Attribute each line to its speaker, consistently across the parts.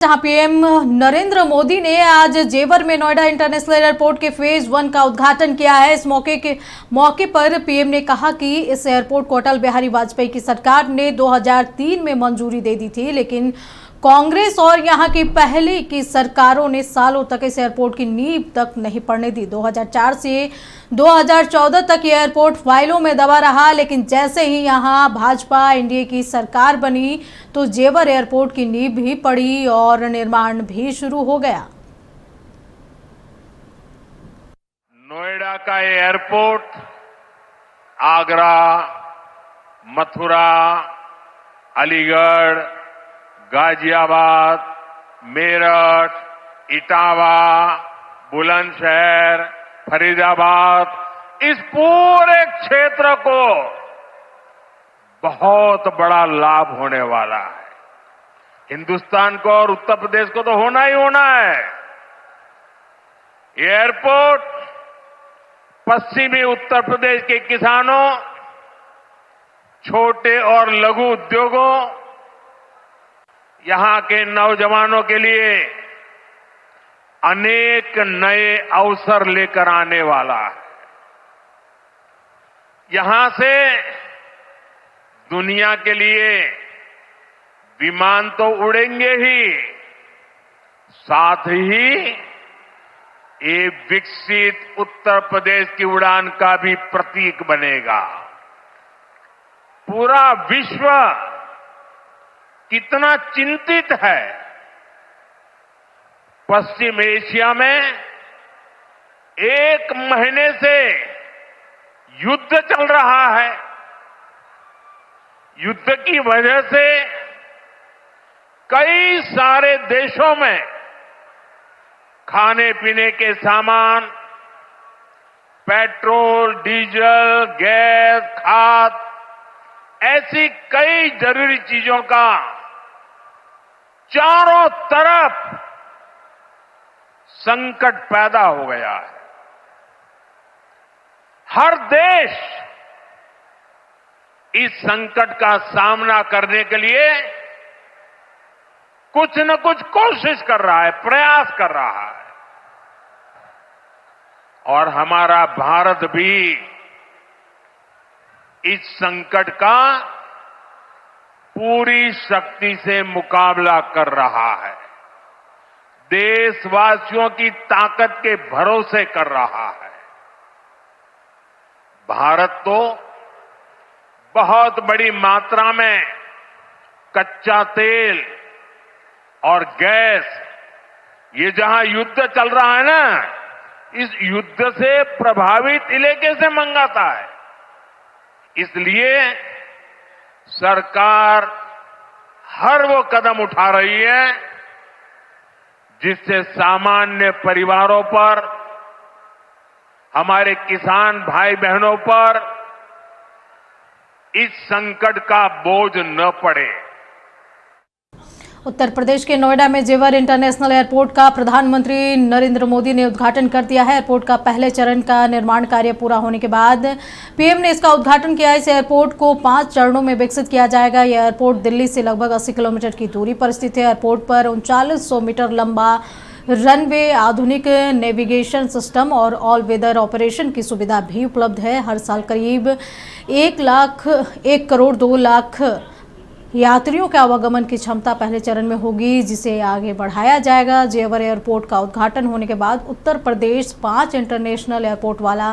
Speaker 1: जहां पीएम नरेंद्र मोदी ने आज जेवर में नोएडा इंटरनेशनल एयरपोर्ट के फेज 1 का उद्घाटन किया है। इस मौके पर पीएम ने कहा कि इस एयरपोर्ट को अटल बिहारी वाजपेयी की सरकार ने 2003 में मंजूरी दे दी थी, लेकिन कांग्रेस और यहां की पहले की सरकारों ने सालों तक इस एयरपोर्ट की नींव तक नहीं पड़ने दी। 2004 से 2014 तक ये एयरपोर्ट फाइलों में दबा रहा, लेकिन जैसे ही यहां भाजपा एनडीए की सरकार बनी तो जेवर एयरपोर्ट की नींव भी पड़ी और निर्माण भी शुरू हो गया।
Speaker 2: नोएडा का एयरपोर्ट आगरा, मथुरा, अलीगढ़, गाजियाबाद, मेरठ, इटावा, बुलंदशहर, फरीदाबाद, इस पूरे क्षेत्र को बहुत बड़ा लाभ होने वाला है। हिंदुस्तान को और उत्तर प्रदेश को तो होना ही होना है। एयरपोर्ट पश्चिमी उत्तर प्रदेश के किसानों, छोटे और लघु उद्योगों, यहां के नौजवानों के लिए अनेक नए अवसर लेकर आने वाला है। यहां से दुनिया के लिए विमान तो उड़ेंगे ही, साथ ही ये विकसित उत्तर प्रदेश की उड़ान का भी प्रतीक बनेगा। पूरा विश्व कितना चिंतित है। पश्चिम एशिया में 1 महीने से युद्ध चल रहा है। युद्ध की वजह से कई सारे देशों में खाने पीने के सामान, पेट्रोल, डीजल, गैस, खाद, ऐसी कई जरूरी चीजों का चारों तरफ संकट पैदा हो गया है। हर देश इस संकट का सामना करने के लिए कुछ न कुछ कोशिश कर रहा है, प्रयास कर रहा है। और हमारा भारत भी इस संकट का पूरी शक्ति से मुकाबला कर रहा है। देशवासियों की ताकत के भरोसे कर रहा है। भारत तो बहुत बड़ी मात्रा में कच्चा तेल और गैस, ये जहां युद्ध चल रहा है ना, इस युद्ध से प्रभावित इलाके से मंगाता है। इसलिए सरकार हर वो कदम उठा रही है जिससे सामान्य परिवारों पर, हमारे किसान भाई बहनों पर इस संकट का बोझ न पड़े।
Speaker 1: उत्तर प्रदेश के नोएडा में जेवर इंटरनेशनल एयरपोर्ट का प्रधानमंत्री नरेंद्र मोदी ने उद्घाटन कर दिया है। एयरपोर्ट का पहले चरण का निर्माण कार्य पूरा होने के बाद पीएम ने इसका उद्घाटन किया। इस एयरपोर्ट को 5 चरणों में विकसित किया जाएगा। यह एयरपोर्ट दिल्ली से लगभग 80 किलोमीटर की दूरी पर स्थित है। एयरपोर्ट पर 3900 मीटर लंबा रनवे, आधुनिक नेविगेशन सिस्टम और ऑल वेदर ऑपरेशन की सुविधा भी उपलब्ध है। हर साल करीब 1 करोड़ 2 लाख यात्रियों के आवागमन की क्षमता पहले चरण में होगी, जिसे आगे बढ़ाया जाएगा। जेवर एयरपोर्ट का उद्घाटन होने के बाद उत्तर प्रदेश 5 इंटरनेशनल एयरपोर्ट वाला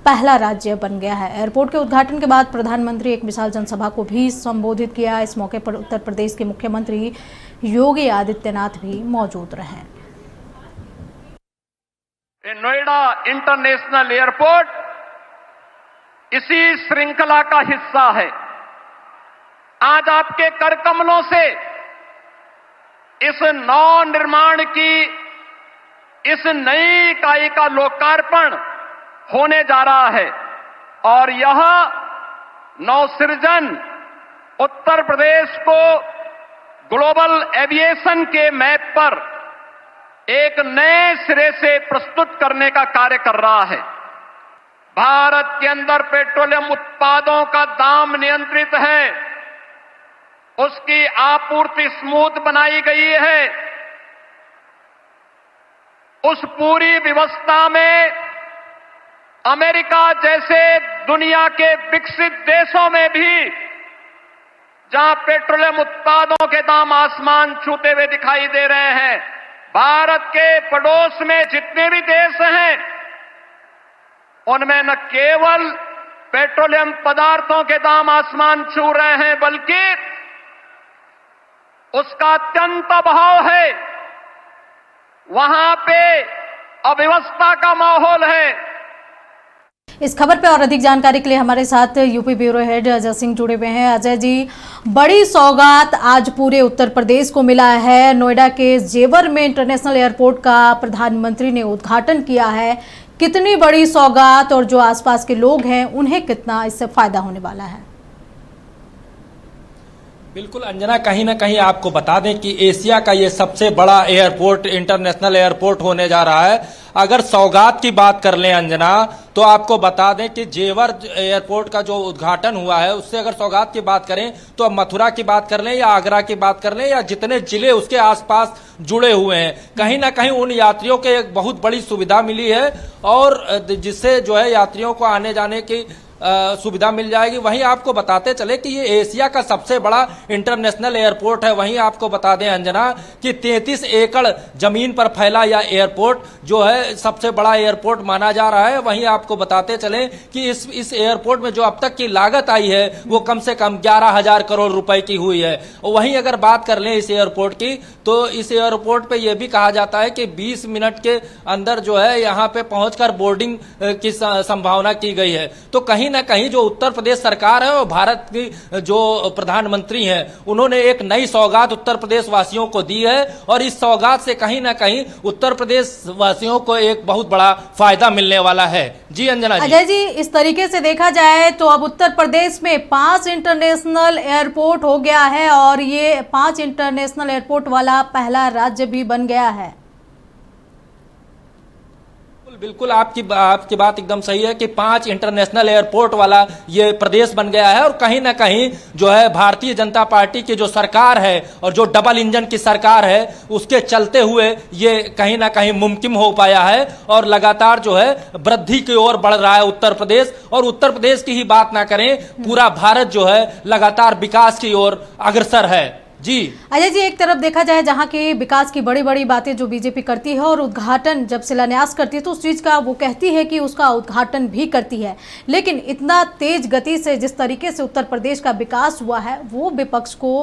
Speaker 1: पहला राज्य बन गया है। एयरपोर्ट के उद्घाटन के बाद प्रधानमंत्री एक विशाल जनसभा को भी संबोधित किया। इस मौके पर उत्तर प्रदेश के मुख्यमंत्री योगी आदित्यनाथ भी मौजूद रहे।
Speaker 3: नोएडा इंटरनेशनल एयरपोर्ट इसी श्रृंखला का हिस्सा है। आज आपके कर कमलों से इस नव निर्माण की, इस नई इकाई का लोकार्पण होने जा रहा है और यह नवसृजन उत्तर प्रदेश को ग्लोबल एविएशन के मैप पर एक नए सिरे से प्रस्तुत करने का कार्य कर रहा है। भारत के अंदर पेट्रोलियम उत्पादों का दाम नियंत्रित है, उसकी आपूर्ति स्मूथ बनाई गई है उस पूरी व्यवस्था में अमेरिका जैसे दुनिया के विकसित देशों में भी जहां पेट्रोलियम उत्पादों के दाम आसमान छूते हुए दिखाई दे रहे हैं, भारत के पड़ोस में जितने भी देश हैं उनमें न केवल पेट्रोलियम पदार्थों के दाम आसमान छू रहे हैं बल्कि उसका अत्यंत अभाव है। वहां पे अव्यवस्था का माहौल है।
Speaker 1: इस खबर पे और अधिक जानकारी के लिए हमारे साथ UP bureau head Ajay Singh जुड़े हुए हैं। अजय जी, बड़ी सौगात आज पूरे उत्तर प्रदेश को मिला है। नोएडा के जेवर में इंटरनेशनल एयरपोर्ट का प्रधानमंत्री ने उद्घाटन किया है। कितनी बड़ी सौगात और जो आसपास के लोग हैं उन्हें कितना इससे फायदा होने वाला है?
Speaker 4: बिल्कुल अंजना, कहीं ना कहीं आपको बता दें कि एशिया का ये सबसे बड़ा एयरपोर्ट, इंटरनेशनल एयरपोर्ट होने जा रहा है। अगर सौगात की बात कर लें अंजना, तो आपको बता दें कि जेवर एयरपोर्ट का जो उद्घाटन हुआ है उससे अगर सौगात की बात करें तो अब मथुरा की बात कर लें या आगरा की बात कर लें या जितने जिले उसके आसपास जुड़े हुए हैं, कहीं ना कहीं उन यात्रियों के एक बहुत बड़ी सुविधा मिली है और जिससे जो है यात्रियों को आने जाने की सुविधा मिल जाएगी। वहीं आपको बताते चले कि ये एशिया का सबसे बड़ा इंटरनेशनल एयरपोर्ट है। वहीं आपको बता दें अंजना कि 33 एकड़ जमीन पर फैला यह एयरपोर्ट जो है सबसे बड़ा एयरपोर्ट माना जा रहा है। वहीं आपको बताते चले कि इस एयरपोर्ट में जो अब तक की लागत आई है वो कम से कम 11,000 करोड़ रुपए की हुई है। वहीं अगर बात कर लें इस एयरपोर्ट की, तो इस एयरपोर्ट पे यह भी कहा जाता है कि 20 मिनट के अंदर जो है यहाँ पे पहुंचकर बोर्डिंग की संभावना की गई है। तो कहीं ना कहीं जो उत्तर प्रदेश सरकार है और भारत की जो प्रधानमंत्री हैं उन्होंने एक नई सौगात उत्तर प्रदेश वासियों को दी है और इस सौगात से कहीं ना कहीं उत्तर प्रदेश वासियों को एक बहुत बड़ा फायदा मिलने वाला है। जी अंजना जी।
Speaker 1: अजय जी, इस तरीके से देखा जाए तो अब उत्तर प्रदेश में 5 इंटरनेशनल एयरपोर्ट हो गया है और ये 5 इंटरनेशनल एयरपोर्ट वाला पहला राज्य भी बन गया है।
Speaker 4: बिल्कुल आपकी बात एकदम सही है कि 5 इंटरनेशनल एयरपोर्ट वाला ये प्रदेश बन गया है और कहीं ना कहीं जो है भारतीय जनता पार्टी की जो सरकार है और जो डबल इंजन की सरकार है उसके चलते हुए ये कहीं ना कहीं मुमकिन हो पाया है और लगातार जो है वृद्धि की ओर बढ़ रहा है उत्तर प्रदेश। और उत्तर प्रदेश की ही बात ना करें, पूरा भारत जो है लगातार विकास की ओर अग्रसर है। जी
Speaker 1: अजय जी, एक तरफ देखा जाए जहां की विकास की बड़ी बड़ी बातें जो बीजेपी करती है और उद्घाटन जब शिलान्यास करती है तो उस चीज का वो कहती है कि उसका उद्घाटन भी करती है, लेकिन इतना तेज गति से जिस तरीके से उत्तर प्रदेश का विकास हुआ है वो विपक्ष को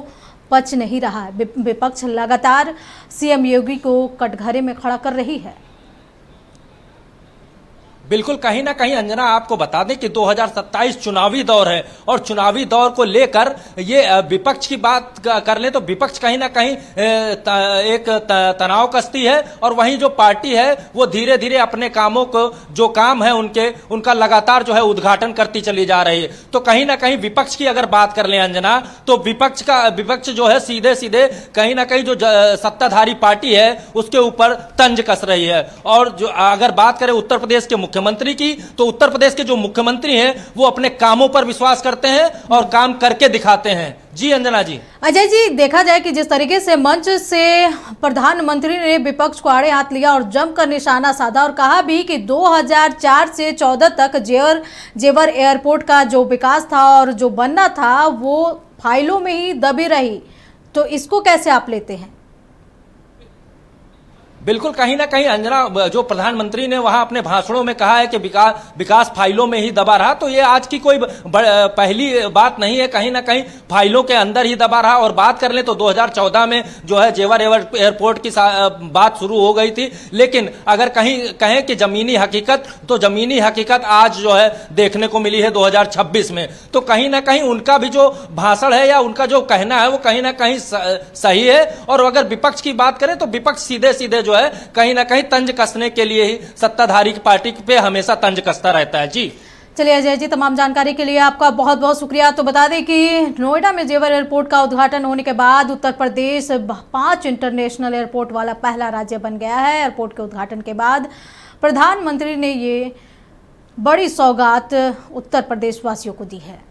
Speaker 1: पच नहीं रहा है। विपक्ष लगातार सीएम योगी को कटघरे में खड़ा कर रही है।
Speaker 4: बिल्कुल, कहीं ना कहीं अंजना आपको बता दें कि 2027 चुनावी दौर है और चुनावी दौर को लेकर ये विपक्ष की बात कर ले तो विपक्ष कहीं ना कहीं एक तनाव कसती है और वहीं जो पार्टी है वो धीरे धीरे अपने कामों को जो काम है उनका लगातार जो है उद्घाटन करती चली जा रही है। तो कहीं ना कहीं विपक्ष की अगर बात कर ले अंजना, तो विपक्ष जो है सीधे सीधे कहीं ना कहीं जो सत्ताधारी पार्टी है उसके ऊपर तंज कस रही है। और जो अगर बात करें उत्तर प्रदेश के मुख्यमंत्री की, तो उत्तर प्रदेश के जो मुख्यमंत्री हैं वो अपने कामों पर विश्वास करते हैं और काम करके दिखाते हैं। जी अंजना जी।
Speaker 1: अजय जी, देखा जाए कि जिस तरीके से मंच से प्रधानमंत्री ने विपक्ष को आड़े हाथ लिया और जमकर निशाना साधा और कहा भी कि 2004 से 14 तक जेवर एयरपोर्ट का जो विकास था और जो बनना था वो फाइलों में ही दबी रही, तो इसको कैसे आप लेते हैं?
Speaker 4: बिल्कुल, कहीं ना कहीं अंजना जो प्रधानमंत्री ने वहां अपने भाषणों में कहा है कि विकास फाइलों में ही दबा रहा, तो ये आज की कोई पहली बात नहीं है। कहीं ना कहीं फाइलों के अंदर ही दबा रहा। और बात कर लें तो 2014 में जो है जेवर एयरपोर्ट की बात शुरू हो गई थी, लेकिन अगर कहें कि जमीनी हकीकत, तो जमीनी हकीकत आज जो है देखने को मिली है 2026 में। तो कहीं ना कहीं उनका भी जो भाषण है या उनका जो कहना है वो कहीं ना कहीं सही है। और अगर विपक्ष की बात करें तो विपक्ष सीधे सीधे जो है कहीं ना कहीं तंज कसने के लिए ही सत्ताधारी पार्टी पे हमेशा तंज कसता रहता है। जी
Speaker 1: चलिए अजय जी, तमाम जानकारी के लिए आपका बहुत बहुत शुक्रिया। तो बता दें कि नोएडा में जेवर एयरपोर्ट का उद्घाटन होने के बाद उत्तर प्रदेश 5 इंटरनेशनल एयरपोर्ट वाला पहला राज्य बन गया है। एयरपोर्ट के उद्घाटन के बाद प्रधानमंत्री ने ये बड़ी सौगात उत्तर प्रदेश वासियों को दी है।